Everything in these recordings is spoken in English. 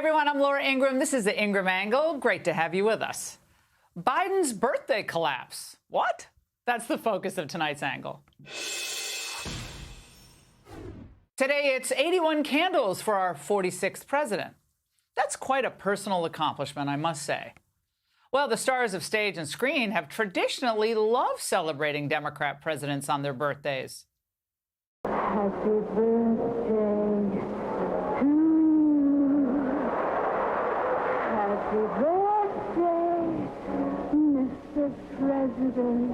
everyone, I'm Laura Ingraham. This is the Ingraham Angle. Great to have you with us. Biden's birthday collapse. What? That's the focus of tonight's angle. Today, it's 81 candles for our 46th president. That's quite a personal accomplishment, I must say. Well, the stars of stage and screen have traditionally loved celebrating Democrat presidents on their birthdays. Happy birthday to you. Happy birthday, Mr. President.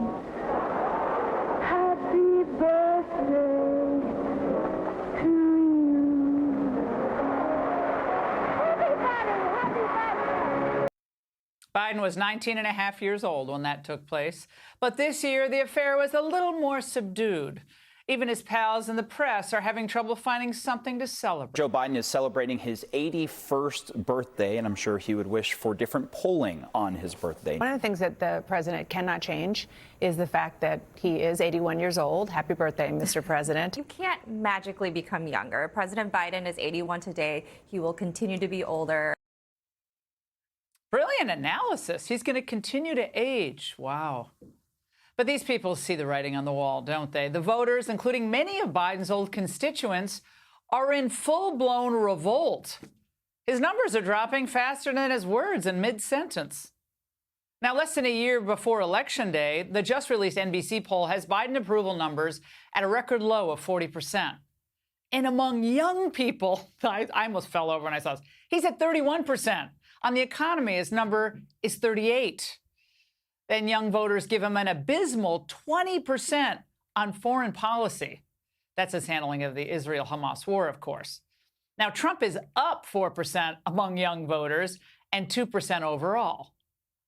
Happy birthday to you. Happy birthday. Biden was 19 and a half years old when that took place. But this year, the affair was a little more subdued. Even his pals in the press are having trouble finding something to celebrate. Joe Biden is celebrating his 81st birthday, and I'm sure he would wish for different polling on his birthday. One of the things that the president cannot change is the fact that he is 81 years old. Happy birthday, Mr. President. You can't magically become younger. President Biden is 81 today. He will continue to be older. Brilliant analysis. He's going to continue to age. Wow. But these people see the writing on the wall, don't they? The voters, including many of Biden's old constituents, are in full-blown revolt. His numbers are dropping faster than his words in mid-sentence. Now, less than a year before Election Day, the just-released NBC poll has Biden approval numbers at a record low of 40%. And among young people, I almost fell over when I saw this, he's at 31%. On the economy, his number is 38%. Then young voters give him an abysmal 20% on foreign policy. That's his handling of the Israel-Hamas war, of course. Now, Trump is up 4% among young voters and 2% overall.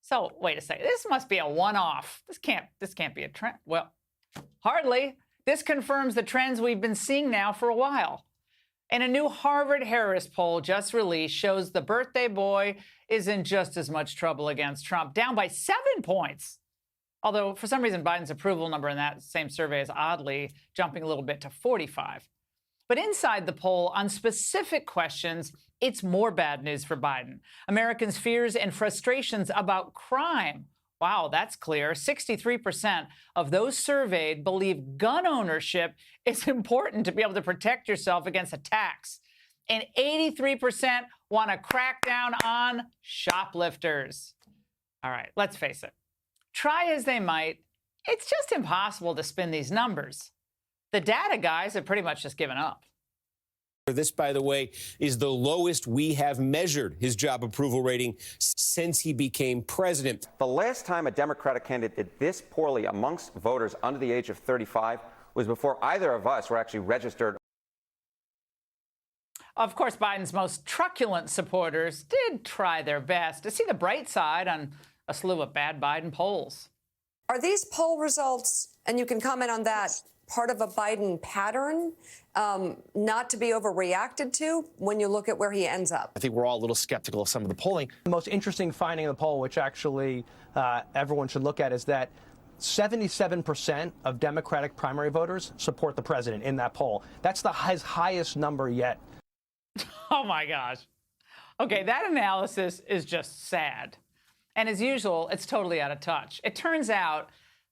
So, wait a second. This must be a one-off. This can't be a trend. Well, hardly. This confirms the trends we've been seeing now for a while. And a new Harvard-Harris poll just released shows the birthday boy is in just as much trouble against Trump, down by 7 points. Although, for some reason, Biden's approval number in that same survey is oddly jumping a little bit to 45. But inside the poll, on specific questions, it's more bad news for Biden. Americans' fears and frustrations about crime. Wow, that's clear. 63% of those surveyed believe gun ownership is important to be able to protect yourself against attacks. And 83% want to crack down on shoplifters. All right, let's face it. Try as they might, it's just impossible to spin these numbers. The data guys have pretty much just given up. This, by the way, is the lowest we have measured his job approval rating since he became president. The last time a Democratic candidate did this poorly amongst voters under the age of 35 was before either of us were actually registered. Of course, Biden's most truculent supporters did try their best to see the bright side on a slew of bad Biden polls. Are these poll results, and you can comment on that, part of a Biden pattern not to be overreacted to when you look at where he ends up? I think we're all a little skeptical of some of the polling. The most interesting finding in the poll, which actually everyone should look at, is that 77% of Democratic primary voters support the president in that poll. That's his highest number yet. Oh, my gosh. Okay, that analysis is just sad. And as usual, it's totally out of touch. It turns out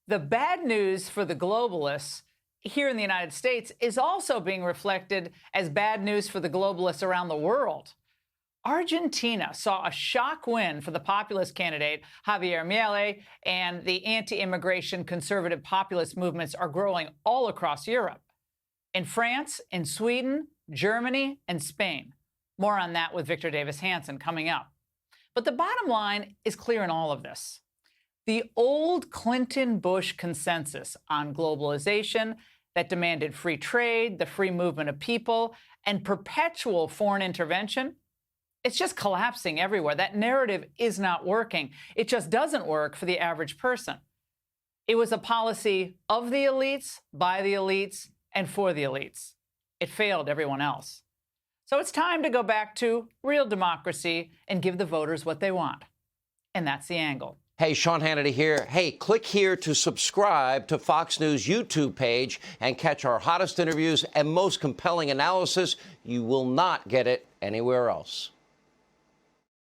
the bad news for the globalists here in the United States is also being reflected as bad news for the globalists around the world. Argentina saw a shock win for the populist candidate, Javier Milei, and the anti-immigration conservative populist movements are growing all across Europe. In France, in Sweden, Germany, and Spain. More on that with Victor Davis Hanson coming up. But the bottom line is clear in all of this. The old Clinton-Bush consensus on globalization that demanded free trade, the free movement of people, and perpetual foreign intervention, it's just collapsing everywhere. That narrative is not working. It just doesn't work for the average person. It was a policy of the elites, by the elites, and for the elites. It failed everyone else. So it's time to go back to real democracy and give the voters what they want. And that's the angle. Hey, Sean Hannity here. Hey, click here to subscribe to Fox News YouTube page and catch our hottest interviews and most compelling analysis. You will not get it anywhere else.